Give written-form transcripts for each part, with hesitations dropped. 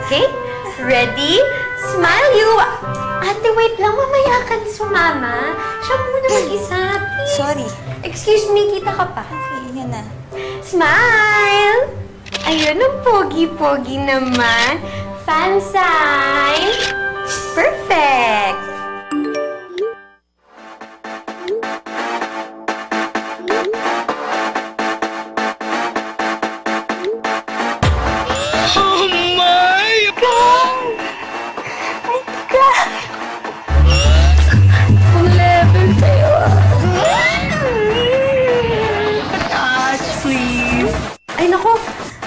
Okay? Ready? Smile you! Ate, wait lang. Mamaya ka na sumama. Siya muna mag-isa. Please. Sorry. Excuse me, kita ka pa. Okay, yan na. Smile! Ayun, ang pogi-pogi naman. Fan sign. Perfect!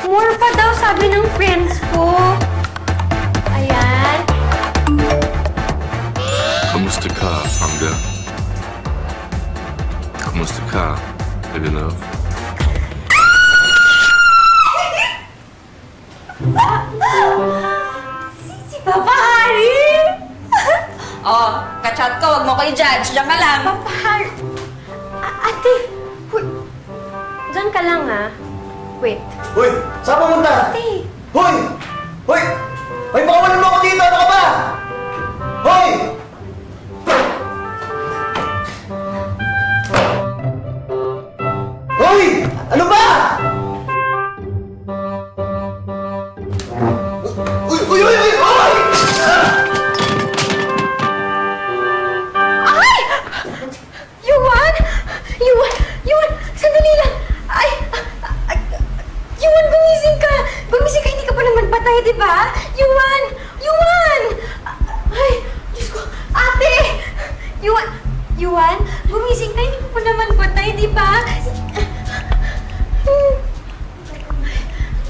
More pa daw, sabi ng friends ko. Ayan. Kamusta ka, Amda? Kamusta ka, baby love? Si Papa Harry! Oh, kachat ko. Huwag mo ko i-judge. Diyan ka lang. Papa Harry! Ate! Diyan ka lang, ah. Wait. Hoy! Saan pumunta? Ate! Hoy! Hoy! Hoy, pakawalan mo ako dito! Ano ka ba? Hoy! Hoy! Ano ba? Uy! Uy! Uy! Uy! Hoy! Ay! Yuan! Yuan! Yuan! Sandali lang! Ay! Yuan, gumising ka! Gumising ka, hindi ka pa naman patay, di ba? Yuan! Yuan! Ay, Diyos ko! Ate! Yuan! Yuan, gumising ka, hindi ka pa naman patay, di ba?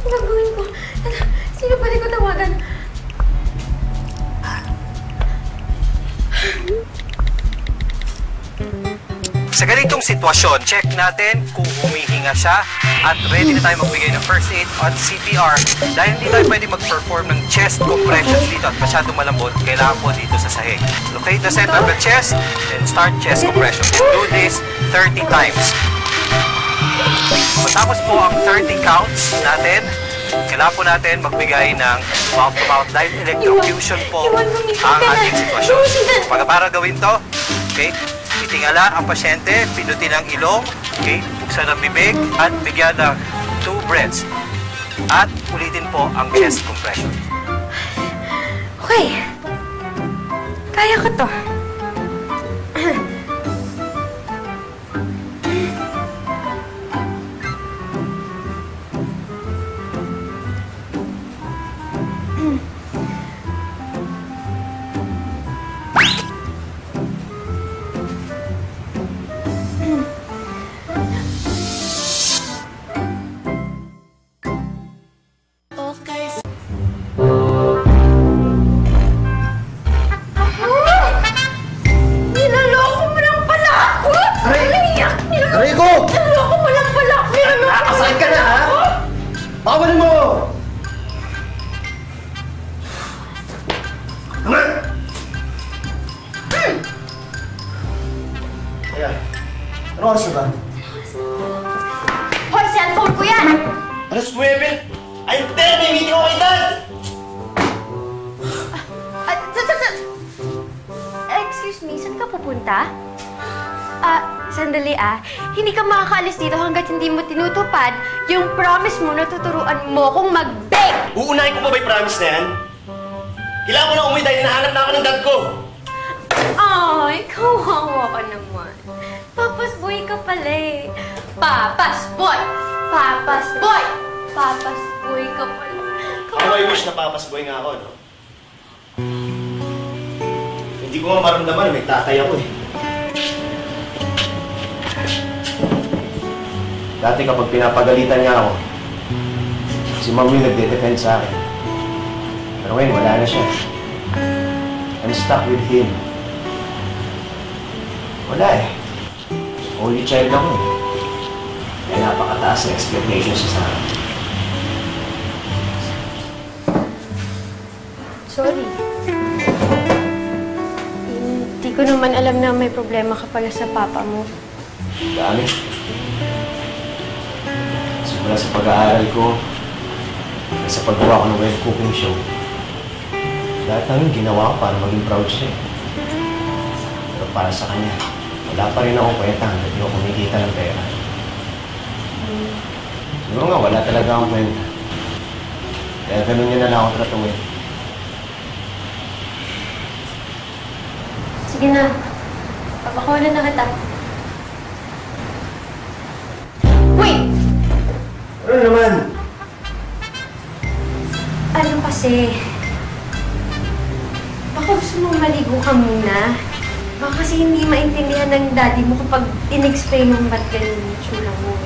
Ano gagawin ko? Sino pwede ko tawagan? Sa ganitong sitwasyon, check natin kung humihinga siya at ready na tayo magbigay ng first aid at CPR. Dahil hindi tayo pwede mag-perform ng chest compressions dito at masyadong malambot, kailangan po dito sa sahig. Locate the center of the chest and start chest compression. Do this 30 times. Matapos po ang 30 counts natin, kailangan po natin magbigay ng mouth-to-mouth dahil electrocution po ang ating sitwasyon. Para gawin to, okay? Itingala ang pasyente, pinutin ang ilong, okay? Buksan ang bibig at bigyan ng 2 breaths. At ulitin po ang chest compression. Okay. Kaya ko to. Pakawalan mo! Ayan. Ano oras na ba? Hoy, cellphone ko yan! Alas 9! Ay, hindi! May meeting ako kay Dad! Excuse me, saan ka pupunta? Sandali hindi ka makakaalis dito hanggat hindi mo tinutupad yung promise mo na tuturuan mo kung mag-bake! Uunahin ko pa ba yung promise na yan? Kailangan ko na umuwi dahil hinahanap na ako ng dad ko! Ay, kawawa ka naman. Papas boy ka pala eh. Papas boy! Papas boy! Papas boy ka pala. Ako ay wish na papas boy nga ako, no? Hindi ko nga maramdaman, may tatay ako eh. Dati kapag pinapagalitan niya ako, si Ma'am yung nagde-defend sa akin. Pero ngayon, wala na siya. I'm stuck with him. Wala eh. Only child ako eh. Kaya napakataas na expectations sa akin. Sorry. Hindi ko naman alam na may problema ka pala sa papa mo. Dami. Simula sa pag-aaral ko, sa paggawa ko ng web cooking show, lahat namin ginawa ko para maging proud siya. Pero para sa kanya, wala pa rin akong kwenta hanggang di ako kumikita ng pera. Siguro nga, wala talaga akong kwenta. Kaya ganun niya na lang ako tratuin. Sige na. Papakulan na kita. Wait! Ano naman? Ano kasi? Baka gusto mong maligo ka muna. Baka kasi hindi maintindihan ng daddy mo kapag in-explain mo ba't ganyan yung tsura mo.